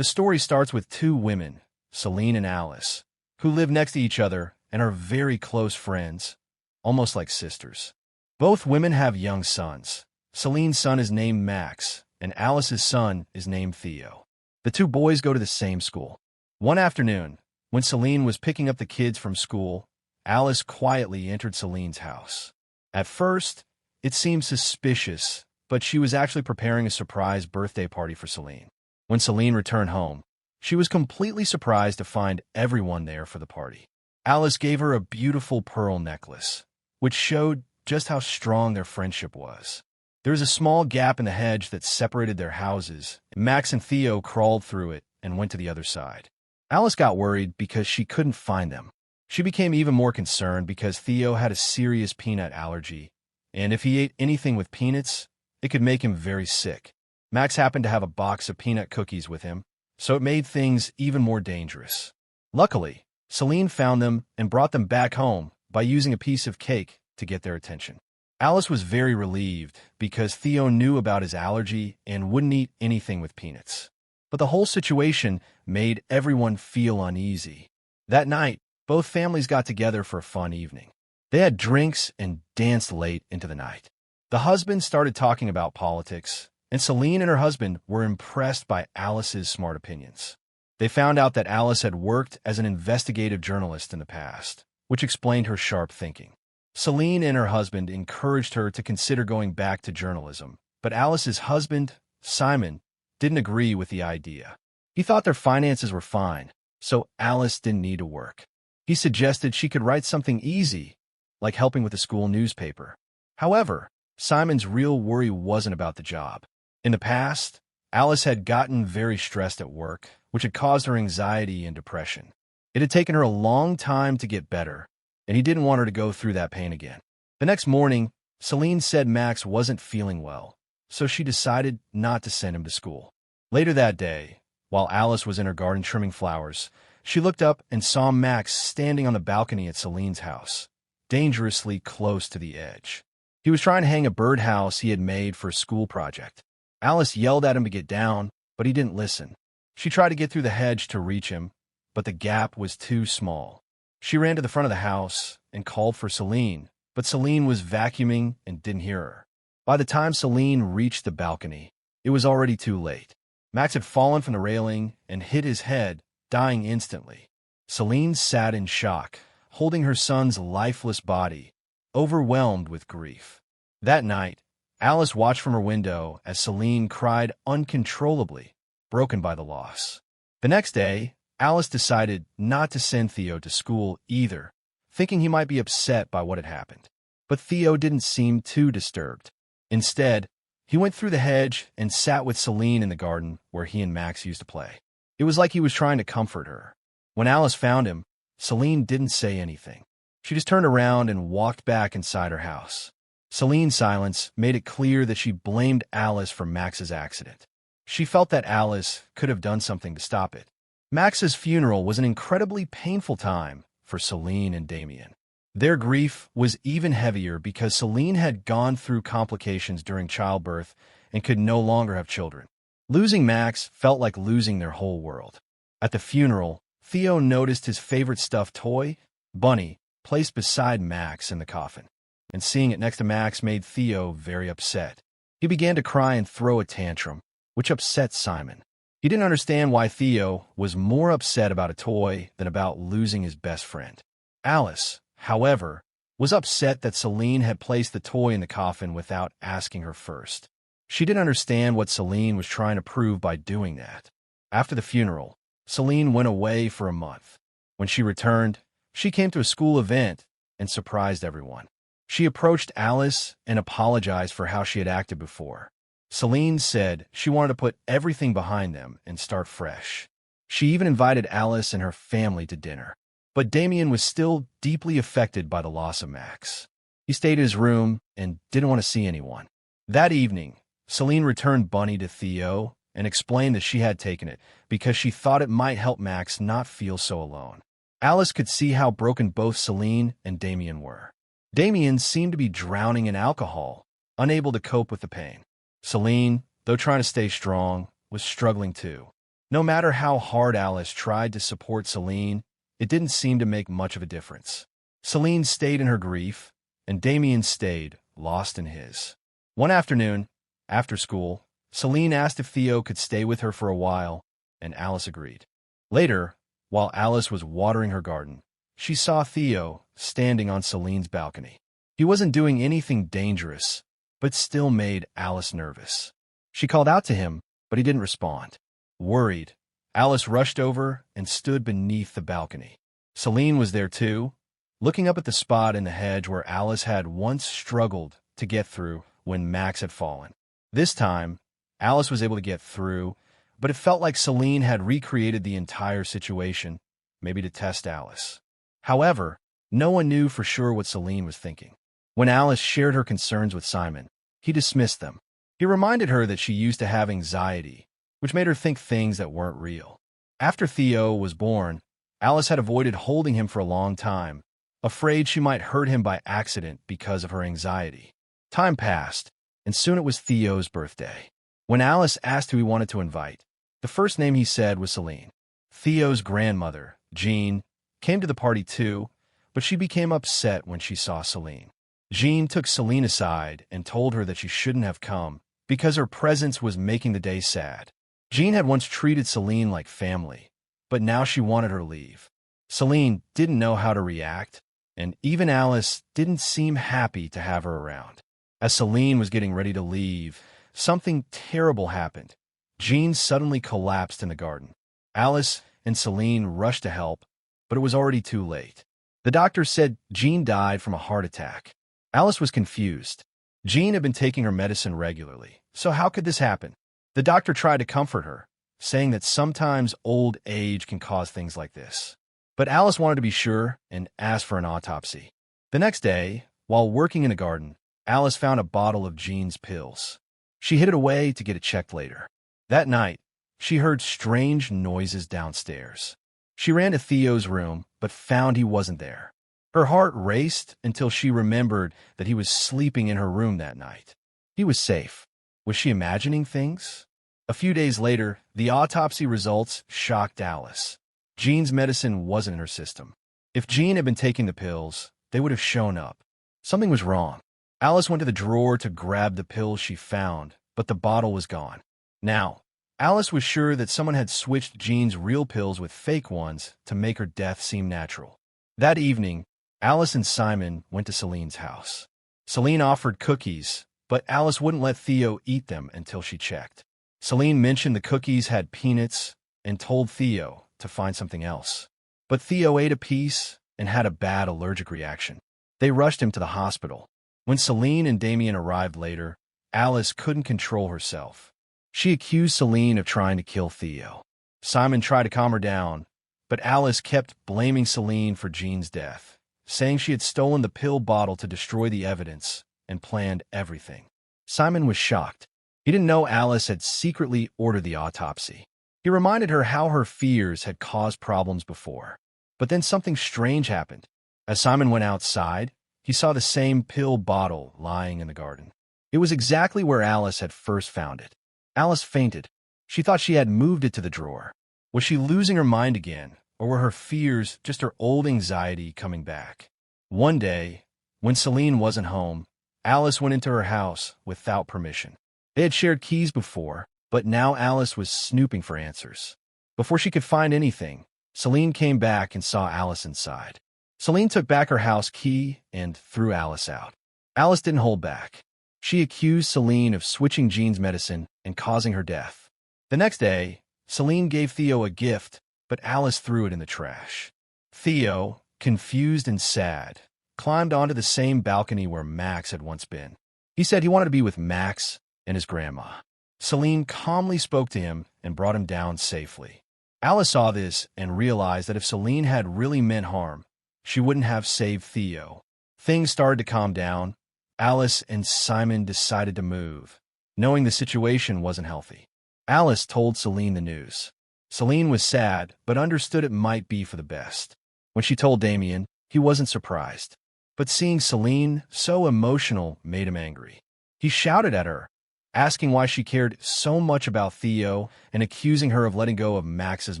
The story starts with two women, Celine and Alice, who live next to each other and are very close friends, almost like sisters. Both women have young sons. Celine's son is named Max, and Alice's son is named Theo. The two boys go to the same school. One afternoon, when Celine was picking up the kids from school, Alice quietly entered Celine's house. At first, it seemed suspicious, but she was actually preparing a surprise birthday party for Celine. When Celine returned home, she was completely surprised to find everyone there for the party. Alice gave her a beautiful pearl necklace, which showed just how strong their friendship was. There was a small gap in the hedge that separated their houses, and Max and Theo crawled through it and went to the other side. Alice got worried because she couldn't find them. She became even more concerned because Theo had a serious peanut allergy, and if he ate anything with peanuts, it could make him very sick. Max happened to have a box of peanut cookies with him, so it made things even more dangerous. Luckily, Celine found them and brought them back home by using a piece of cake to get their attention. Alice was very relieved because Theo knew about his allergy and wouldn't eat anything with peanuts. But the whole situation made everyone feel uneasy. That night, both families got together for a fun evening. They had drinks and danced late into the night. The husband started talking about politics, and Celine and her husband were impressed by Alice's smart opinions. They found out that Alice had worked as an investigative journalist in the past, which explained her sharp thinking. Celine and her husband encouraged her to consider going back to journalism, but Alice's husband, Simon, didn't agree with the idea. He thought their finances were fine, so Alice didn't need to work. He suggested she could write something easy, like helping with the school newspaper. However, Simon's real worry wasn't about the job. In the past, Alice had gotten very stressed at work, which had caused her anxiety and depression. It had taken her a long time to get better, and he didn't want her to go through that pain again. The next morning, Celine said Max wasn't feeling well, so she decided not to send him to school. Later that day, while Alice was in her garden trimming flowers, she looked up and saw Max standing on the balcony at Celine's house, dangerously close to the edge. He was trying to hang a birdhouse he had made for a school project. Alice yelled at him to get down, but he didn't listen. She tried to get through the hedge to reach him, but the gap was too small. She ran to the front of the house and called for Celine, but Celine was vacuuming and didn't hear her. By the time Celine reached the balcony, it was already too late. Max had fallen from the railing and hit his head, dying instantly. Celine sat in shock, holding her son's lifeless body, overwhelmed with grief. That night, Alice watched from her window as Celine cried uncontrollably, broken by the loss. The next day, Alice decided not to send Theo to school either, thinking he might be upset by what had happened. But Theo didn't seem too disturbed. Instead, he went through the hedge and sat with Celine in the garden where he and Max used to play. It was like he was trying to comfort her. When Alice found him, Celine didn't say anything. She just turned around and walked back inside her house. Celine's silence made it clear that she blamed Alice for Max's accident. She felt that Alice could have done something to stop it. Max's funeral was an incredibly painful time for Celine and Damien. Their grief was even heavier because Celine had gone through complications during childbirth and could no longer have children. Losing Max felt like losing their whole world. At the funeral, Theo noticed his favorite stuffed toy, Bunny, placed beside Max in the coffin, and seeing it next to Max made Theo very upset. He began to cry and throw a tantrum, which upset Simon. He didn't understand why Theo was more upset about a toy than about losing his best friend. Alice, however, was upset that Celine had placed the toy in the coffin without asking her first. She didn't understand what Celine was trying to prove by doing that. After the funeral, Celine went away for a month. When she returned, she came to a school event and surprised everyone. She approached Alice and apologized for how she had acted before. Celine said she wanted to put everything behind them and start fresh. She even invited Alice and her family to dinner. But Damien was still deeply affected by the loss of Max. He stayed in his room and didn't want to see anyone. That evening, Celine returned Bunny to Theo and explained that she had taken it because she thought it might help Max not feel so alone. Alice could see how broken both Celine and Damien were. Damien seemed to be drowning in alcohol, unable to cope with the pain. Celine, though trying to stay strong, was struggling too. No matter how hard Alice tried to support Celine, it didn't seem to make much of a difference. Celine stayed in her grief, and Damien stayed, lost in his. One afternoon, after school, Celine asked if Theo could stay with her for a while, and Alice agreed. Later, while Alice was watering her garden, she saw Theo standing on Celine's balcony. He wasn't doing anything dangerous, but still made Alice nervous. She called out to him, but he didn't respond. Worried, Alice rushed over and stood beneath the balcony. Celine was there too, looking up at the spot in the hedge where Alice had once struggled to get through when Max had fallen. This time, Alice was able to get through, but it felt like Celine had recreated the entire situation, maybe to test Alice. However, no one knew for sure what Celine was thinking. When Alice shared her concerns with Simon, he dismissed them. He reminded her that she used to have anxiety, which made her think things that weren't real. After Theo was born, Alice had avoided holding him for a long time, afraid she might hurt him by accident because of her anxiety. Time passed, and soon it was Theo's birthday. When Alice asked who he wanted to invite, the first name he said was Celine. Theo's grandmother, Jean, came to the party too, but she became upset when she saw Celine. Jean took Celine aside and told her that she shouldn't have come because her presence was making the day sad. Jean had once treated Celine like family, but now she wanted her to leave. Celine didn't know how to react, and even Alice didn't seem happy to have her around. As Celine was getting ready to leave, something terrible happened. Jean suddenly collapsed in the garden. Alice and Celine rushed to help, but it was already too late. The doctor said Jean died from a heart attack. Alice was confused. Jean had been taking her medicine regularly, so how could this happen? The doctor tried to comfort her, saying that sometimes old age can cause things like this. But Alice wanted to be sure and asked for an autopsy. The next day, while working in the garden, Alice found a bottle of Jean's pills. She hid it away to get it checked later. That night, she heard strange noises downstairs. She ran to Theo's room, but found he wasn't there. Her heart raced until she remembered that he was sleeping in her room that night. He was safe. Was she imagining things? A few days later, the autopsy results shocked Alice. Jean's medicine wasn't in her system. If Jean had been taking the pills, they would have shown up. Something was wrong. Alice went to the drawer to grab the pills she found, but the bottle was gone. Now, Alice was sure that someone had switched Jean's real pills with fake ones to make her death seem natural. That evening, Alice and Simon went to Celine's house. Celine offered cookies, but Alice wouldn't let Theo eat them until she checked. Celine mentioned the cookies had peanuts and told Theo to find something else. But Theo ate a piece and had a bad allergic reaction. They rushed him to the hospital. When Celine and Damien arrived later, Alice couldn't control herself. She accused Celine of trying to kill Theo. Simon tried to calm her down, but Alice kept blaming Celine for Jean's death, saying she had stolen the pill bottle to destroy the evidence and planned everything. Simon was shocked. He didn't know Alice had secretly ordered the autopsy. He reminded her how her fears had caused problems before. But then something strange happened. As Simon went outside, he saw the same pill bottle lying in the garden. It was exactly where Alice had first found it. Alice fainted. She thought she had moved it to the drawer. Was she losing her mind again, or were her fears just her old anxiety coming back? One day, when Celine wasn't home, Alice went into her house without permission. They had shared keys before, but now Alice was snooping for answers. Before she could find anything, Celine came back and saw Alice inside. Celine took back her house key and threw Alice out. Alice didn't hold back. She accused Celine of switching Jean's medicine and causing her death. The next day, Celine gave Theo a gift, but Alice threw it in the trash. Theo, confused and sad, climbed onto the same balcony where Max had once been. He said he wanted to be with Max and his grandma. Celine calmly spoke to him and brought him down safely. Alice saw this and realized that if Celine had really meant harm, she wouldn't have saved Theo. Things started to calm down. Alice and Simon decided to move, knowing the situation wasn't healthy. Alice told Celine the news. Celine was sad, but understood it might be for the best. When she told Damien, he wasn't surprised. But seeing Celine so emotional made him angry. He shouted at her, asking why she cared so much about Theo and accusing her of letting go of Max's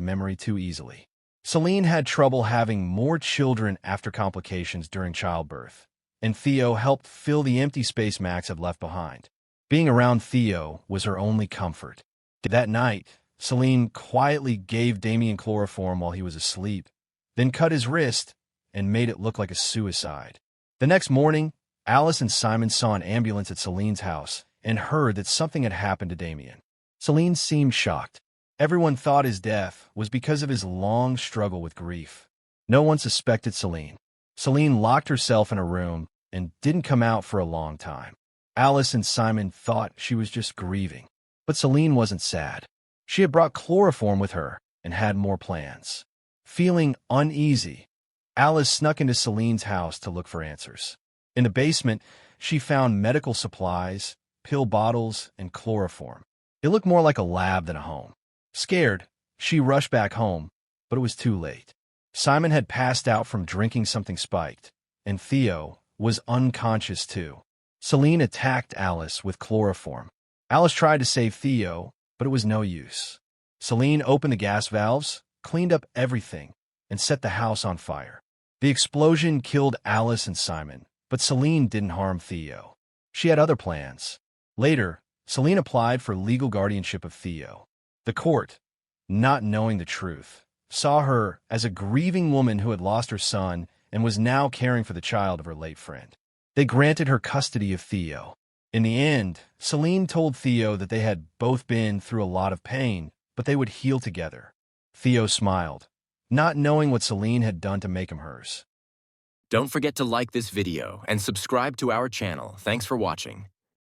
memory too easily. Celine had trouble having more children after complications during childbirth, and Theo helped fill the empty space Max had left behind. Being around Theo was her only comfort. That night, Celine quietly gave Damien chloroform while he was asleep, then cut his wrist and made it look like a suicide. The next morning, Alice and Simon saw an ambulance at Celine's house and heard that something had happened to Damien. Celine seemed shocked. Everyone thought his death was because of his long struggle with grief. No one suspected Celine. Celine locked herself in a room and didn't come out for a long time. Alice and Simon thought she was just grieving. But Celine wasn't sad. She had brought chloroform with her and had more plans. Feeling uneasy, Alice snuck into Celine's house to look for answers. In the basement, she found medical supplies, pill bottles, and chloroform. It looked more like a lab than a home. Scared, she rushed back home, but it was too late. Simon had passed out from drinking something spiked, and Theo was unconscious too. Celine attacked Alice with chloroform. Alice tried to save Theo, but it was no use. Celine opened the gas valves, cleaned up everything, and set the house on fire. The explosion killed Alice and Simon, but Celine didn't harm Theo. She had other plans. Later, Celine applied for legal guardianship of Theo. The court, not knowing the truth, saw her as a grieving woman who had lost her son and was now caring for the child of her late friend. They granted her custody of Theo. In the end, Celine told Theo that they had both been through a lot of pain, but they would heal together. Theo smiled, not knowing what Celine had done to make him hers. Don't forget to like this video and subscribe to our channel. Thanks for watching.